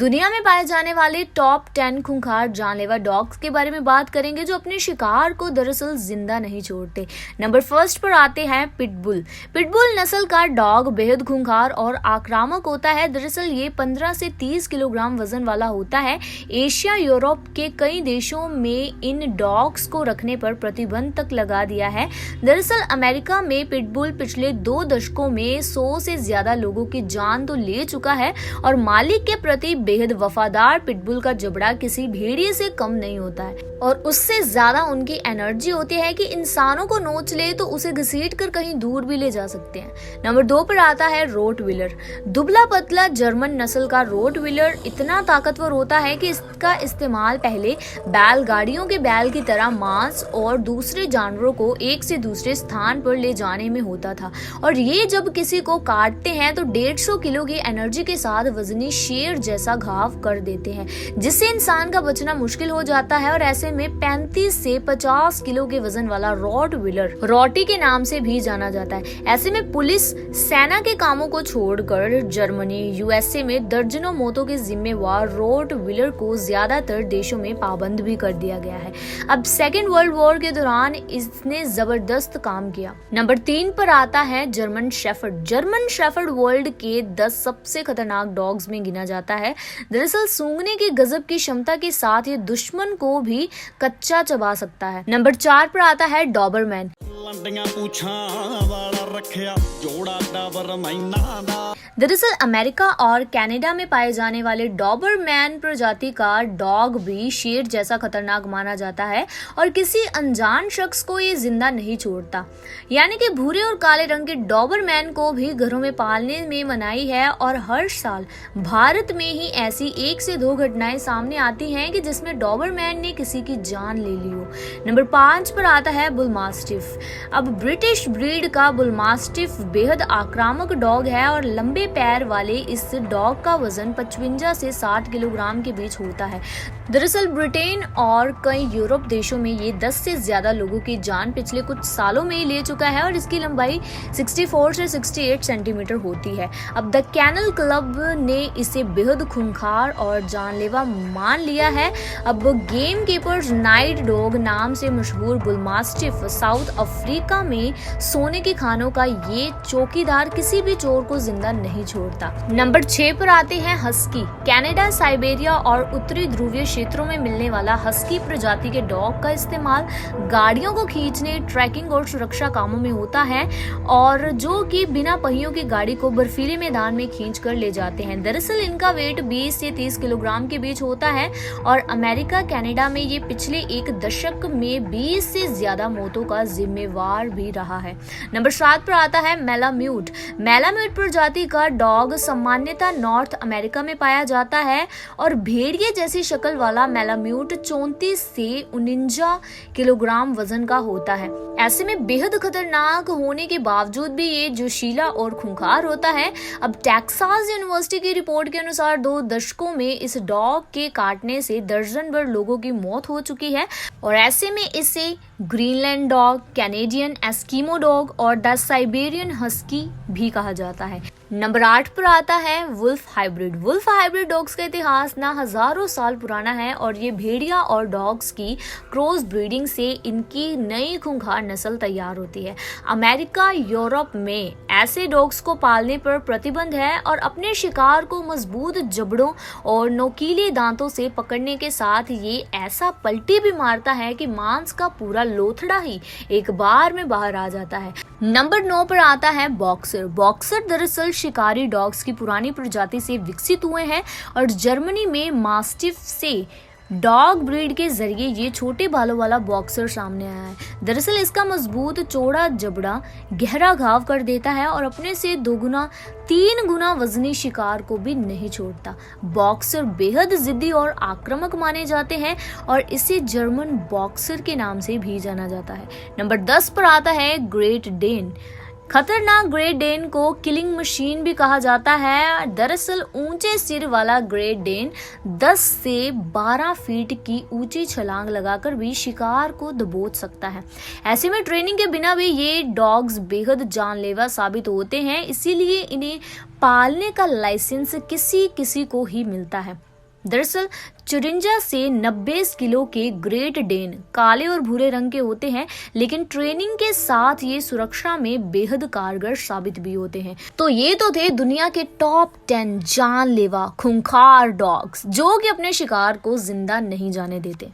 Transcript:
दुनिया में पाए जाने वाले टॉप 10 खूंखार जानलेवा डॉग्स के बारे में बात करेंगे जो अपने शिकार को दरअसल जिंदा नहीं छोड़ते। नंबर फर्स्ट पर आते हैं पिटबुल। पिटबुल नस्ल का डॉग बेहद खूंखार और आक्रामक होता है। दरअसल ये 15 से 30 किलोग्राम वजन वाला होता है। एशिया, यूरोप के कई देशों में इन डॉग्स को रखने पर प्रतिबंध तक लगा दिया है। दरअसल अमेरिका में पिटबुल पिछले 2 दशकों में 100 से ज्यादा लोगों की जान तो ले चुका है और मालिक के प्रति बेहद वफादार पिटबुल का जबड़ा किसी भेड़िए से कम नहीं होता है और उससे ज्यादा उनकी एनर्जी होती है कि इंसानों को नोच ले तो उसे घसीट कर कहीं दूर भी ले जा सकते हैं। नंबर 2 पर आता है रोटविलर। दुबला पतला जर्मन नस्ल का रोटविलर इतना ताकतवर होता है कि इसका इस्तेमाल पहले बैलगाड़ियों के बैल की तरह मांस और दूसरे जानवरों को एक से दूसरे स्थान पर ले जाने में होता था और ये जब किसी को काटते हैं तो 150 किलो की एनर्जी के साथ वजनी शेर जैसा घाव कर देते हैं, जिससे इंसान का बचना मुश्किल हो जाता है। और ऐसे में 35 से 50 किलो के वजन वाला रोटविलर रोटी के नाम से भी जाना जाता है। ऐसे में पुलिस सेना के कामों को छोड़कर जर्मनी, यूएसए में दर्जनों मौतों के जिम्मेवार रोटविलर को ज्यादातर देशों में पाबंद भी कर दिया गया है। अब सेकेंड वर्ल्ड वॉर के दौरान इसने जबरदस्त काम किया। नंबर 3 पर आता है German shepherd. German shepherd world के 10 सबसे खतरनाक डॉग्स में गिना जाता है। दरअसल सूंघने की गजब की क्षमता के साथ ये दुश्मन को भी कच्चा चबा सकता है। नंबर 4 पर आता है डॉबरमैन। दरअसल अमेरिका और कनाडा में पाए जाने वाले डॉबरमैन प्रजाति का डॉग भी शेर जैसा खतरनाक माना जाता है और किसी अनजान शख्स को ये जिंदा नहीं छोड़ता। यानी कि भूरे और काले रंग के डॉबरमैन को भी घरों में पालने में मनाही है और हर साल भारत में ही ऐसी 1 से 2 घटनाएं सामने आती हैं कि जिसमें डॉबरमैन ने किसी की जान ले ली हो। नंबर 5 पर आता है बुलमास्टिफ। अब ब्रिटिश ब्रीड का बुलमास्टिफ बेहद आक्रामक डॉग है और लंबे पैर वाले इस डॉग का वजन 55 से 60 किलोग्राम के बीच होता है। दरअसल ब्रिटेन और कई यूरोप देशों में ये 10 से ज्यादा लोगों की जान पिछले कुछ सालों में ही ले चुका है और इसकी लंबाई 64 से 68 सेंटीमीटर होती है। अब द कैनल क्लब ने इसे बेहद खूंखार और जानलेवा मान लिया है। अब गेम कीपर्स नाइट डॉग नाम से मशहूर बुलमास्टिफ साउथ अफ्रीका में सोने के खानों का ये चौकीदार किसी भी चोर को जिंदा नहीं छोड़ता। नंबर 6 पर आते हैं हस्की। कनाडा, साइबेरिया और उत्तरी ध्रुवीय क्षेत्रों में मिलने वाला हस्की प्रजाति के डॉग का इस्तेमाल गाड़ियों को खींचने, ट्रैकिंग और सुरक्षा कामों में होता है और जो कि बिना पहियों की गाड़ी को बर्फीले मैदान में खींच कर ले जाते हैं। दरअसल इनका वेट 20 से 30 किलोग्राम के बीच होता है और अमेरिका, कनाडा में ये पिछले 1 दशक में 20 से ज्यादा मौतों का जिम्मेवार भी रहा है। नंबर 7 पर आता है मैलाम्यूट। मैलाम्यूट प्रजाति का डॉग सामान्यतः नॉर्थ अमेरिका में पाया जाता है और भेड़िए जैसी शक्ल वाला मैलाम्यूट 34 से 49 किलोग्राम वजन का होता है। ऐसे में बेहद खतरनाक होने के बावजूद भी ये जोशीला और खूंखार होता है। अब टेक्सास यूनिवर्सिटी की रिपोर्ट के अनुसार 2 दशकों में इस डॉग के काटने से दर्जन भर लोगों की मौत हो चुकी है और ऐसे में इसे Greenland dog, Canadian Eskimo dog और द साइबेरियन हस्की भी कहा जाता है। नंबर 8 पर आता है wolf hybrid. Wolf hybrid dogs का इतिहास ना हजारों साल पुराना है और ये भेड़िया और डॉग्स की क्रॉस ब्रीडिंग से इनकी नई खूंखार नस्ल तैयार होती है। अमेरिका, यूरोप में ऐसे डॉग्स को पालने पर प्रतिबंध है और अपने शिकार को मजबूत जबड़ों और नोकीले दांतों से पकड़ने के साथ ये ऐसा पलटी भी मारता है कि मांस का पूरा लोथड़ा ही एक बार में बाहर आ जाता है। नंबर 9 पर आता है बॉक्सर। बॉक्सर दरअसल शिकारी डॉग्स की पुरानी प्रजाति से विकसित हुए हैं और जर्मनी में मास्टिफ से डॉग ब्रीड के जरिए ये छोटे बालों वाला बॉक्सर सामने आया है। दरअसल इसका मजबूत चौड़ा जबड़ा गहरा घाव कर देता है और अपने से 2-3 गुना वजनी शिकार को भी नहीं छोड़ता। बॉक्सर बेहद जिद्दी और आक्रामक माने जाते हैं और इसे जर्मन बॉक्सर के नाम से भी जाना जाता है। नंबर 10 पर आता है ग्रेट डेन। खतरनाक ग्रेट डेन को किलिंग मशीन भी कहा जाता है। दरअसल ऊंचे सिर वाला ग्रेट डेन 10 से 12 फीट की ऊंची छलांग लगाकर भी शिकार को दबोच सकता है। ऐसे में ट्रेनिंग के बिना भी ये डॉग्स बेहद जानलेवा साबित होते हैं, इसीलिए इन्हें पालने का लाइसेंस किसी किसी को ही मिलता है। दरअसल 54 से 90 किलो के ग्रेट डेन काले और भूरे रंग के होते हैं, लेकिन ट्रेनिंग के साथ ये सुरक्षा में बेहद कारगर साबित भी होते हैं। तो ये तो थे दुनिया के टॉप 10 जानलेवा खूंखार डॉग्स जो कि अपने शिकार को जिंदा नहीं जाने देते।